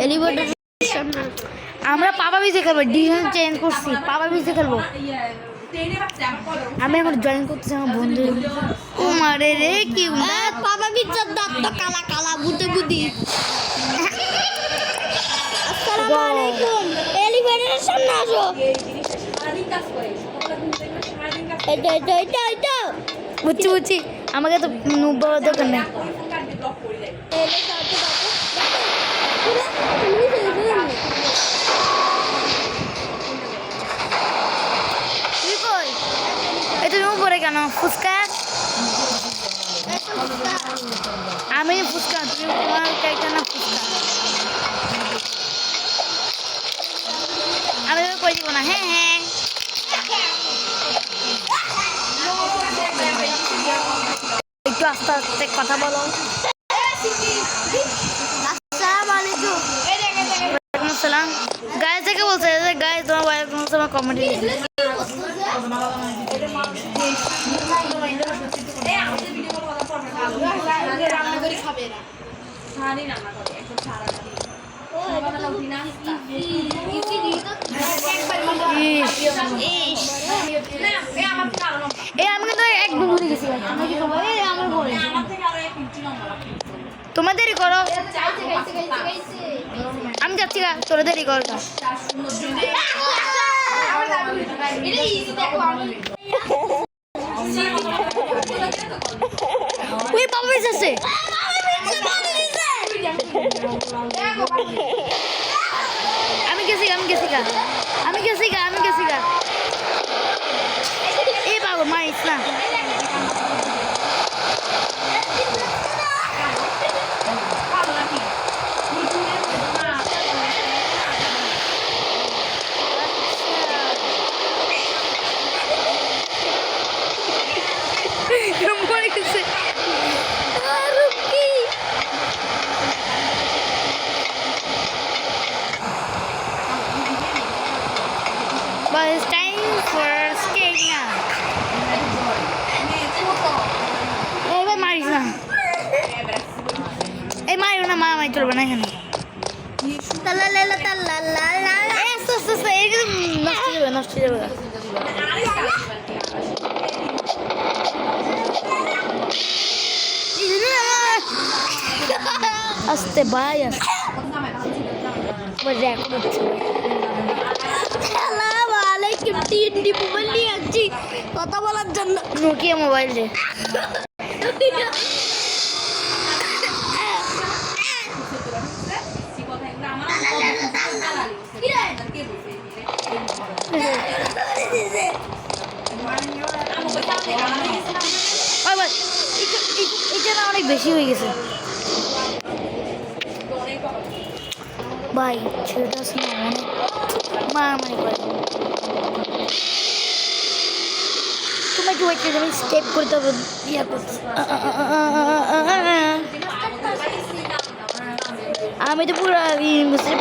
Elevator আমরা পাপা বিজে খেলবো, ডিসিশন চেঞ্জ করছি, পাপা বিজে খেলবো। আমি এখন জয়েন করতেছি আমার বন্ধু। ও মারে রে কি পাপা বিজের দাঁত তো কালা কালা বুঝে বুঝি। আসসালামু আলাইকুম, এলিভেটরের সামনে আসো। এটা বুঝছি বুঝছি, আমাকে তো নুব্বার দরকার নেই। তুমি উপরে কেন ফুচকা? আমি ফুচকা, তুমি তোমার ক্যারেক্টার না ফুচকা। আমি তোকে করে দিব না। হ্যাঁ হ্যাঁ, একটু আস্তে আস্তে কথা বলো। আসসালাম গায়ে থেকে বলছে গায়ে তোমার ওয়ালাইকুম আসসালাম কমেন্টে আমি কিন্তু একদম ভুলে গেছি। তোমার দেরি করো, আমি যাচ্ছি গা, তোরা দেরি কর। ওই বাবা এসেছে, আমি গেছি গা, আমি গেছি গা, আমি গেছি গা, আমি গেছি গা। এই বাবা মারিস না। But it's time for skating now. Hey, মারিস না। এই মারিও না, মারামারি চলবে না এখানে। নষ্ট হয়ে যাবে। আস্তে ভাই, কথা বলার জন্য নোকিয়া মোবাইল দে। এটা না অনেক বেশি হয়ে গেছে ভাই, ছেলেটা অনেক মারামারি করে। তোমাকে ওয়েট করে আমি স্টেপ করতে হবে, ইয়া করতে। আমি তো পুরো বুঝতে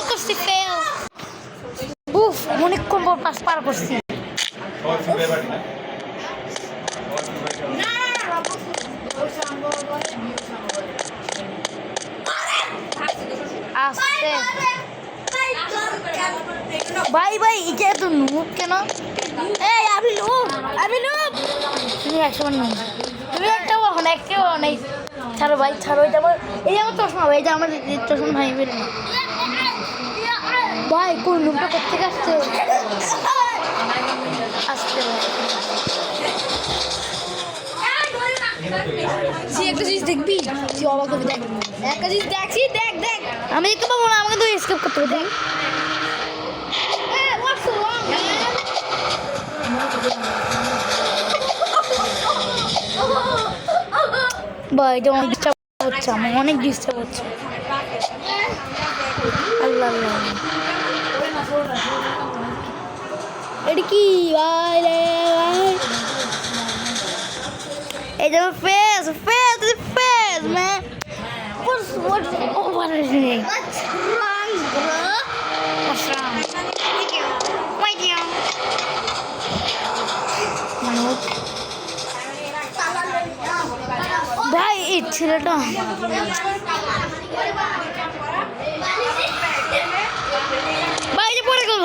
পারছি ফেল। উফ, অনেকক্ষণ পর পাস পার করছি। আস্তে ভাই ভাই, এটা তো নুব কেন? এই আমি নুব, আমি নুব। তুমি একসময় নুব, তুমি একটা এখন একটাও নেই। ছাড়ো ভাই ছাড়ো, এটা আমার, এই আমার চশমা ভাই, এটা আমার চশমা ভাই বেরো না ভাই। কোন নুবটা কোথেকে আসছে? আসতে একটা জিনিস দেখবি, তুই অবাক হবি। দেখ একটা জিনিস দেখছি, দেখ দেখ, আমি দেখতে পাবো না, আমাকে তো এসকেপ করতে হবে। দেখ ভাই, এটা অনেক ডিস্টার্ব হচ্ছে, আমার অনেক ডিস্টার্ব হচ্ছে। আল্লাহ আল্লাহ, এটা কি ভাই রে ভাই? এই যে face face face man, what is it? What's wrong bro? What's wrong? Why do you? ভাই এই ছেলেটা বাইরে পড়ে গেল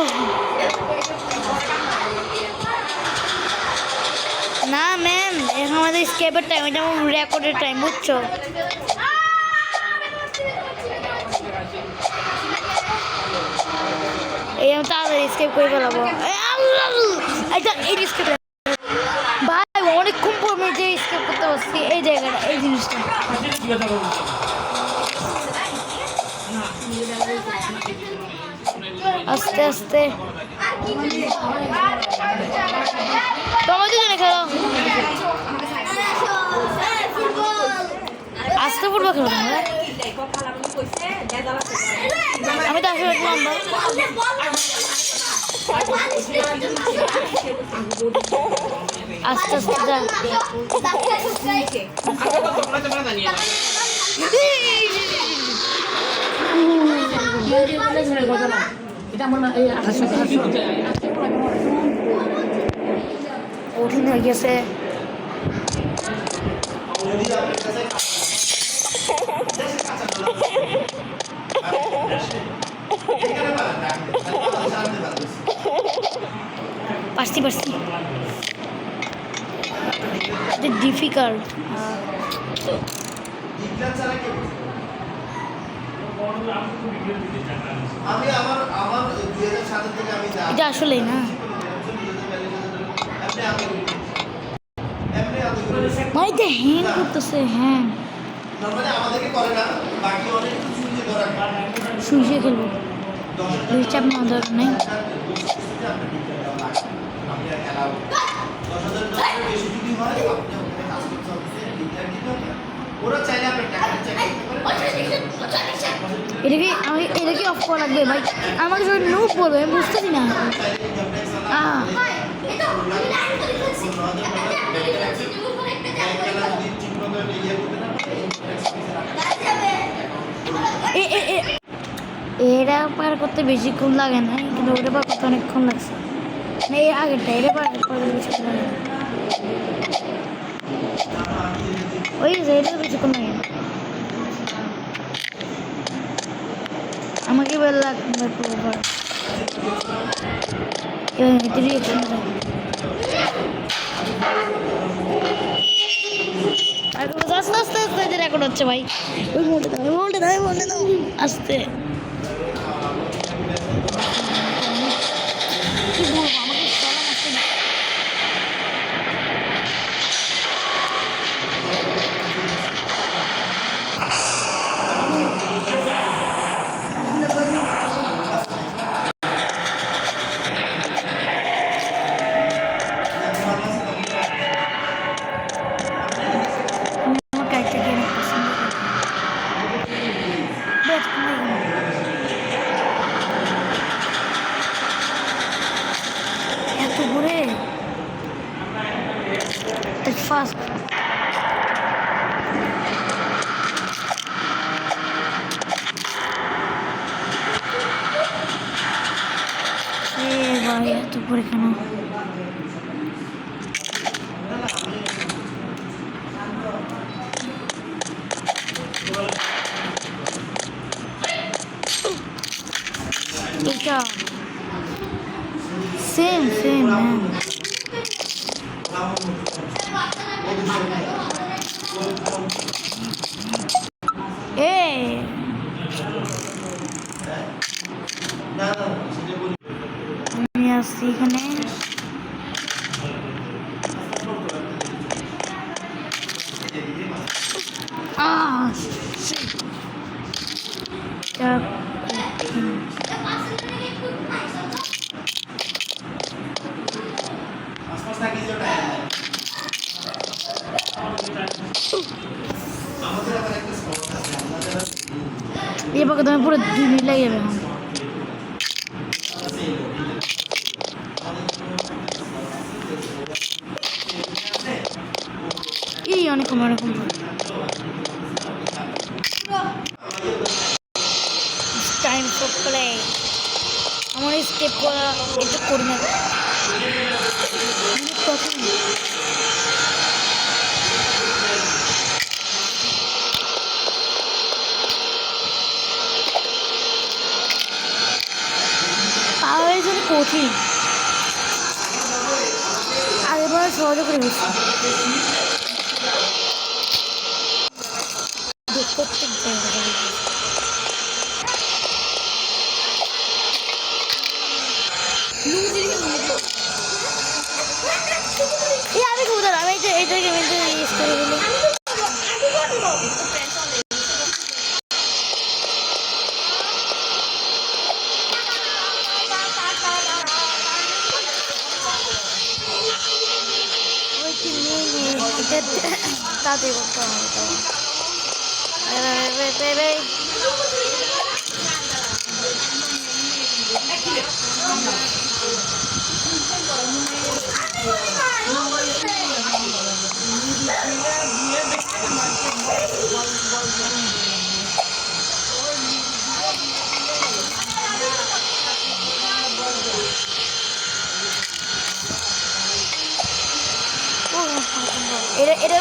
না ম্যাম এখন আমাদের স্কেপের টাইম এটা আমার রেকর্ডের টাইম বুঝছো এই আমি তাড়াতাড়ি স্কেপ করে ফেলাবো এই স্কেপ ভাই অনেকক্ষণ পর আমি যে স্কেপ করতে পারছি এই জায়গাটা এই জিনিসটা আস্তে আস্তে তোমার দুজনে খেলো আস্তে ফুটবল খেলো তোমরা আমি তো আসলে লম্বা আস্তে আস্তে যা কঠিন হয়ে গেছে পারছি ডিফিকাল্ট এটা আসলেই না ভাই এটা হ্যাং করতেছে হ্যাং শুয়ে খেলবো চাপ না দরকার নেই এটাকে অফ করা লাগবে ভাই আমাকে সবাই নুব বলবে আমি বুঝতেছি না এরা পার করতে বেশিক্ষণ লাগে না কিন্তু ওটা পার করতে অনেকক্ষণ লাগছে না এর আগেরটা এটা পার করতে বেশিক্ষণ লাগে না ওই এটা বেশিক্ষণ লাগে না আমাকে বেল লাগবে এতে রিয়েকশন আস্তে আস্তে আস্তে রেকর্ড হচ্ছে ভাই ওই মোটে দাও আস্তে কি বলবো আমাকে চলা মারতে fast. Vaya, tu por qué no. Same, man. Hey. আমি আসছি এখানে ये पका तुम्हें पूरा 2 मिनट लग जाবে এই অনেক টাইম ফর প্লে আমার স্টেপ করা একটু করি না বেশি আগের সহজে করে বেশি প্রত্যেক জায়গায় আমি কোথাও আমি এইটাকে ইউজ করে দিলাম তাড়াতাড়ি করতে হবে এটা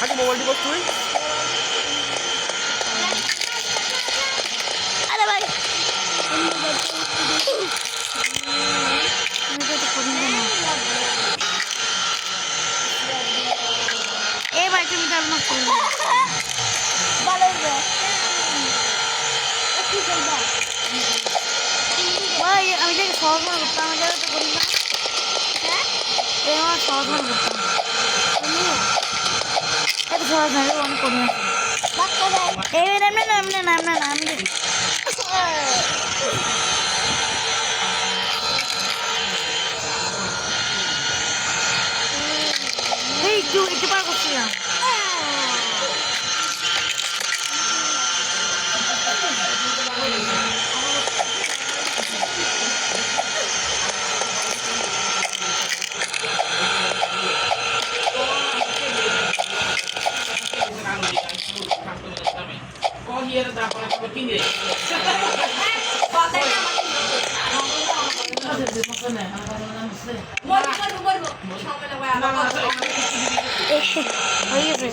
আগে মোবাইলটি বস তুই আরে ভাই এবার তুমি তার না ভাই আমি যে সহজ মনে করতাম আমি যারা তো করি না আমার সহজ মনে করতাম এত সহজ নয় অনেক করি না এবার আমি একটু পার করছিলাম হয়ে গেছে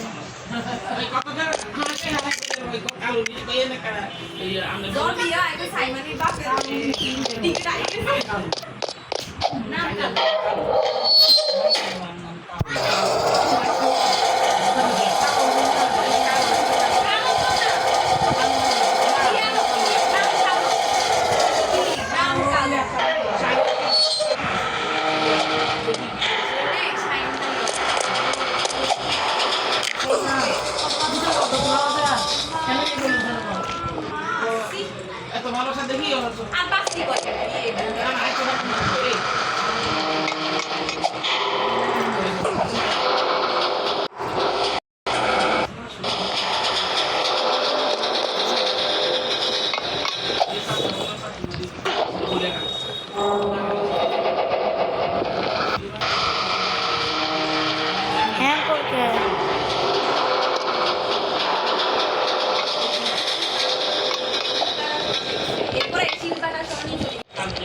হ্যাঁ করকে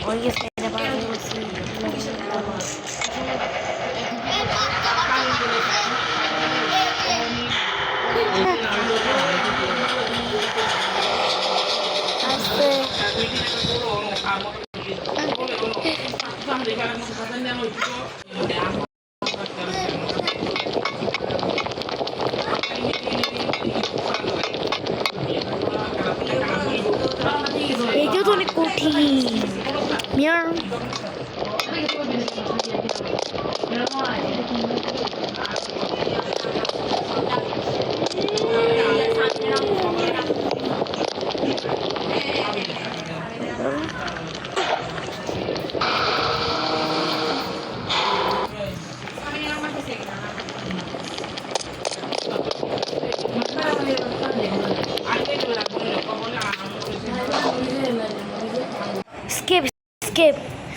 হয়ে গেছে এইটা তো অনেক কঠিন মিয়ার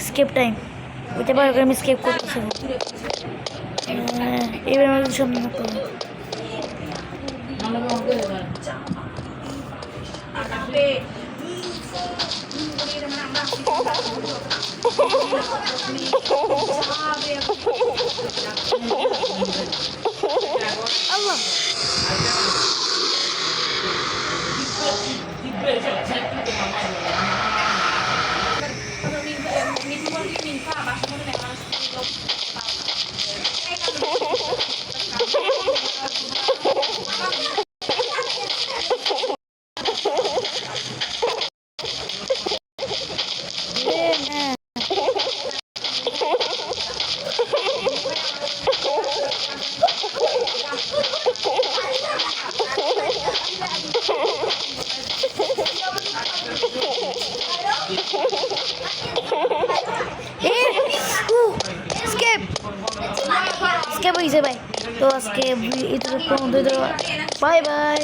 স্কেপ টাইম ওইটা বার করে আমি স্কেপ করতেছি এবার আমাদের সামনে হতো আল্লাহ স্কেপ স্কেপ হয়েছে ভাই তো আজকে এটা বাই বাই